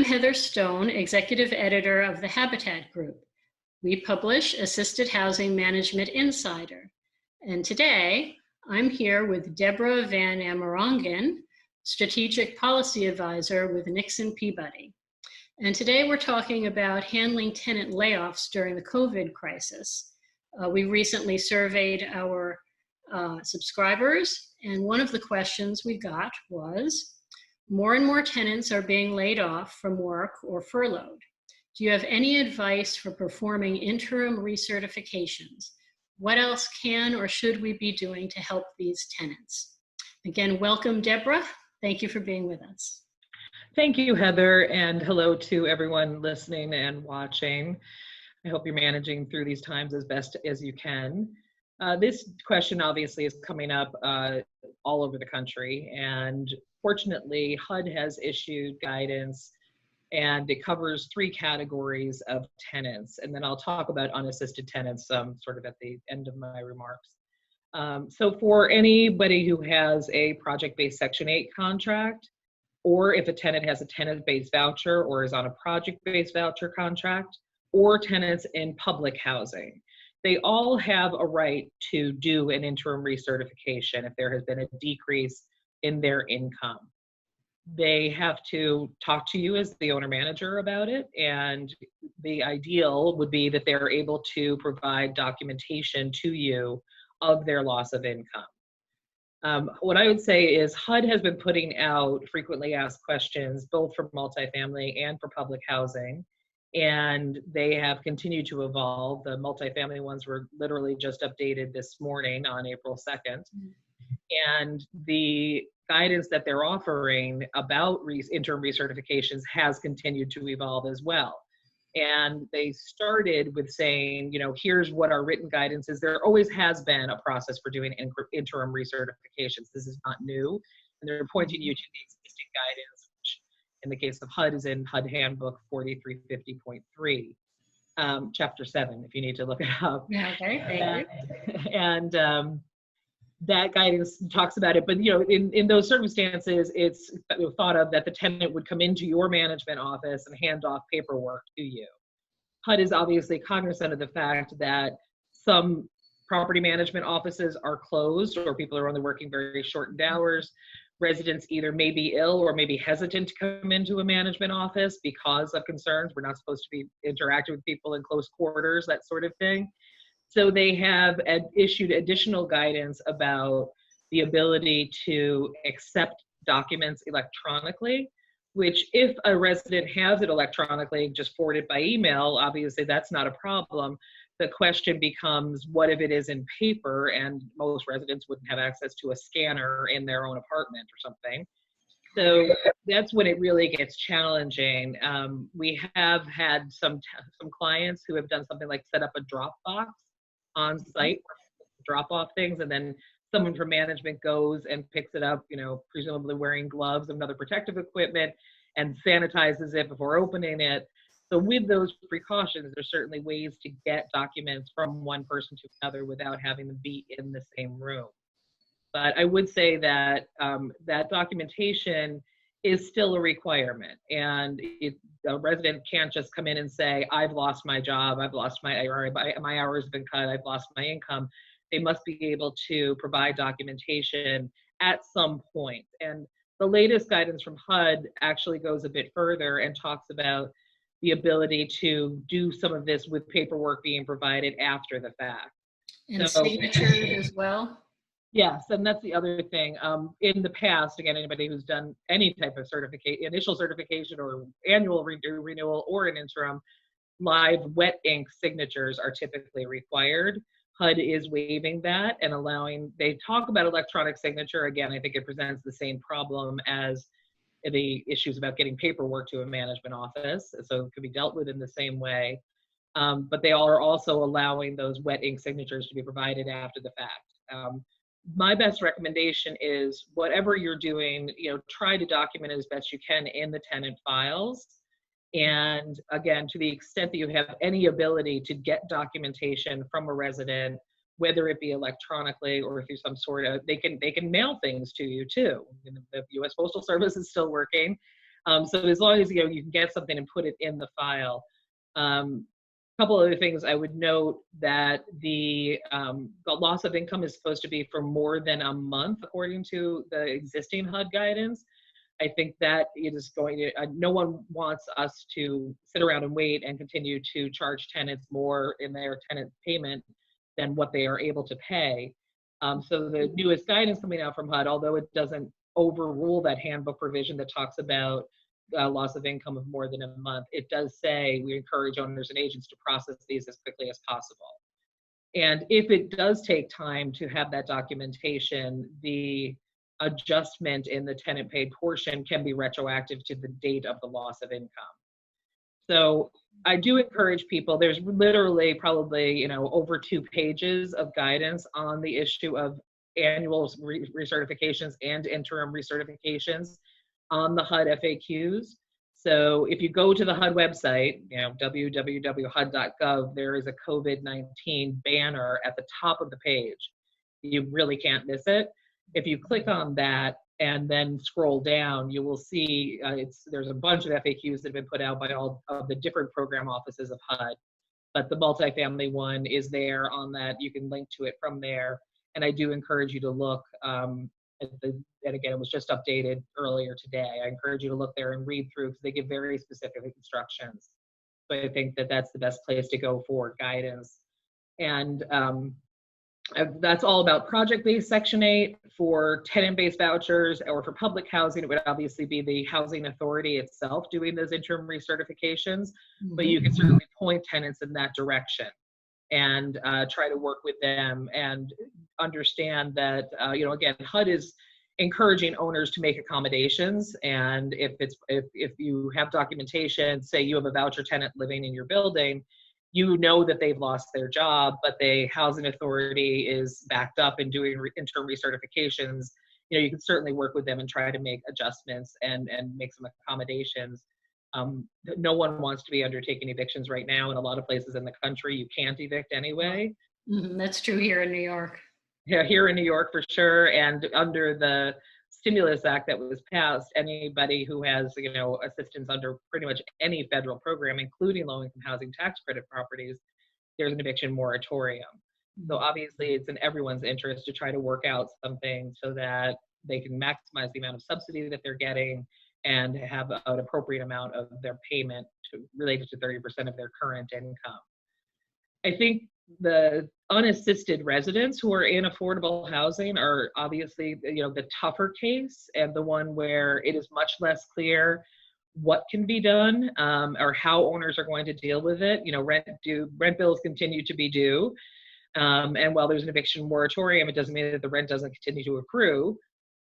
Heather Stone, Executive Editor of the Habitat Group. We publish Assisted Housing Management Insider. And today, I'm here with Deborah Van Amerongen, Strategic Policy Advisor with Nixon Peabody. And today we're talking about handling tenant layoffs during the COVID crisis. We recently surveyed our subscribers, and one of the questions we got was, more and more tenants are being laid off from work or furloughed. Do you have any advice for performing interim recertifications? What else can or should we be doing to help these tenants? Again, welcome, Deborah. Thank you for being with us. Thank you, Heather, and hello to everyone listening and watching. I hope you're managing through these times as best as you can. This question obviously is coming up all over the country, and fortunately, HUD has issued guidance, and it covers 3 categories of tenants, and then I'll talk about unassisted tenants sort of at the end of my remarks. So for anybody who has a project-based Section 8 contract, or if a tenant has a tenant-based voucher or is on a project-based voucher contract, or tenants in public housing, they all have a right to do an interim recertification if there has been a decrease in their income. They have to talk to you as the owner-manager about it, and the ideal would be that they're able to provide documentation to you of their loss of income. What I would say is HUD has been putting out frequently asked questions, both for multifamily and for public housing, and they have continued to evolve. The multifamily ones were literally just updated this morning on April 2nd. And the guidance that they're offering about interim recertifications has continued to evolve as well. And they started with saying, you know, here's what our written guidance is. There always has been a process for doing interim recertifications. This is not new. And they're pointing you to the existing guidance, which in the case of HUD is in HUD Handbook 4350.3, Chapter 7, if you need to look it up. Yeah, okay, thank you. And that guidance talks about it, but you know, in those circumstances, it's thought of that the tenant would come into your management office and hand off paperwork to you. HUD is obviously cognizant of the fact that some property management offices are closed, or people are only working very shortened hours. Residents either may be ill or may be hesitant to come into a management office because of concerns. We're not supposed to be interacting with people in close quarters, that sort of thing. So they have issued additional guidance about the ability to accept documents electronically, which if a resident has it electronically, just forward it by email, obviously that's not a problem. The question becomes, what if it is in paper, and most residents wouldn't have access to a scanner in their own apartment or something. So that's when it really gets challenging. We have had some clients who have done something like set up a Dropbox on site, drop off things, and then someone from management goes and picks it up, you know, presumably wearing gloves and other protective equipment, and sanitizes it before opening it. So with those precautions, there's certainly ways to get documents from one person to another without having them be in the same room. But I would say that that documentation is still a requirement, and a resident can't just come in and say, I've lost my job, I've lost my hours have been cut, I've lost my income. They must be able to provide documentation at some point. And the latest guidance from HUD actually goes a bit further and talks about the ability to do some of this with paperwork being provided after the fact. And so, signature as well? Yes, and that's the other thing. In the past, again, anybody who's done any type of initial certification or annual renewal or an interim, live wet ink signatures are typically required. HUD is waiving that and allowing, they talk about electronic signature. Again, I think it presents the same problem as the issues about getting paperwork to a management office. So it could be dealt with in the same way. But they are also allowing those wet ink signatures to be provided after the fact. My best recommendation is whatever you're doing, you know, try to document it as best you can in the tenant files. And again, to the extent that you have any ability to get documentation from a resident, whether it be electronically or through some sort of, they can mail things to you too. The U.S. Postal Service is still working. So as long as you can get something and put it in the file. Couple other things I would note that the loss of income is supposed to be for more than a month according to the existing HUD guidance. I think that it is going to, no one wants us to sit around and wait and continue to charge tenants more in their tenant payment than what they are able to pay. So the newest guidance coming out from HUD, although it doesn't overrule that handbook provision that talks about loss of income of more than a month, it does say we encourage owners and agents to process these as quickly as possible. And if it does take time to have that documentation, the adjustment in the tenant paid portion can be retroactive to the date of the loss of income. So I do encourage people, there's literally probably, over 2 pages of guidance on the issue of annual recertifications and interim recertifications on the HUD FAQs. So if you go to the HUD website, www.hud.gov, there is a COVID-19 banner at the top of the page. You really can't miss it. If you click on that and then scroll down, you will see there's a bunch of FAQs that have been put out by all of the different program offices of HUD. But the multifamily one is there on that. You can link to it from there. And I do encourage you to look and again, it was just updated earlier today. I encourage you to look there and read through because they give very specific instructions. So I think that that's the best place to go for guidance. And that's all about project-based Section 8. For tenant-based vouchers or for public housing, it would obviously be the housing authority itself doing those interim recertifications, but you can certainly point tenants in that direction and try to work with them and understand that, again, HUD is encouraging owners to make accommodations. And if you have documentation, say you have a voucher tenant living in your building, you know that they've lost their job, but the housing authority is backed up in doing interim recertifications, you can certainly work with them and try to make adjustments and make some accommodations. No one wants to be undertaking evictions right now. In a lot of places in the country, you can't evict anyway. That's true here in New York. Yeah, here in New York for sure. And under the Stimulus Act that was passed, anybody who has, assistance under pretty much any federal program, including low-income housing tax credit properties, there's an eviction moratorium. So obviously it's in everyone's interest to try to work out something so that they can maximize the amount of subsidy that they're getting and have an appropriate amount of their payment related to 30% of their current income. I think the unassisted residents who are in affordable housing are obviously, the tougher case and the one where it is much less clear what can be done or how owners are going to deal with it. Rent bills continue to be due. And while there's an eviction moratorium, it doesn't mean that the rent doesn't continue to accrue.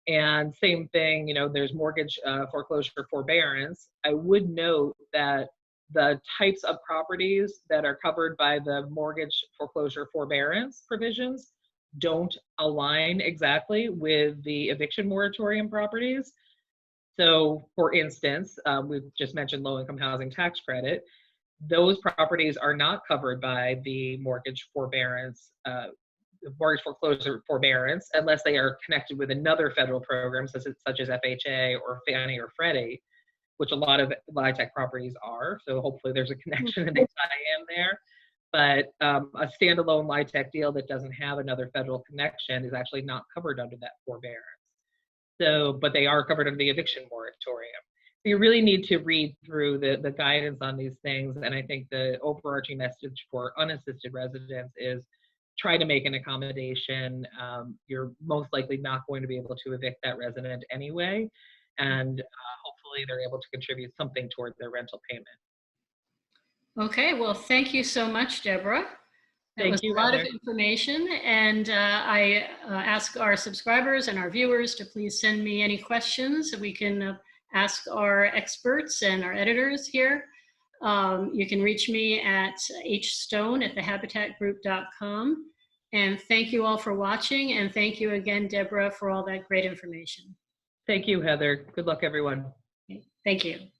And same thing, there's mortgage foreclosure forbearance. I would note that the types of properties that are covered by the mortgage foreclosure forbearance provisions don't align exactly with the eviction moratorium properties. So for instance, we've just mentioned low-income housing tax credit. Those properties are not covered by the mortgage forbearance, mortgage foreclosure forbearance, unless they are connected with another federal program such as FHA or Fannie or Freddie, which a lot of LIHTC properties are. So hopefully there's a connection and they tie in there. But a standalone LIHTC deal that doesn't have another federal connection is actually not covered under that forbearance. So, but they are covered under the eviction moratorium. So you really need to read through the guidance on these things. And I think the overarching message for unassisted residents is try to make an accommodation. You're most likely not going to be able to evict that resident anyway. And hopefully they're able to contribute something toward their rental payment. Okay, well, thank you so much, Deborah. That was a lot of information, and I ask our subscribers and our viewers to please send me any questions that we can ask our experts and our editors here. You can reach me at hstone@thehabitatgroup.com. And thank you all for watching, and thank you again, Deborah, for all that great information. Thank you, Heather. Good luck, everyone. Thank you.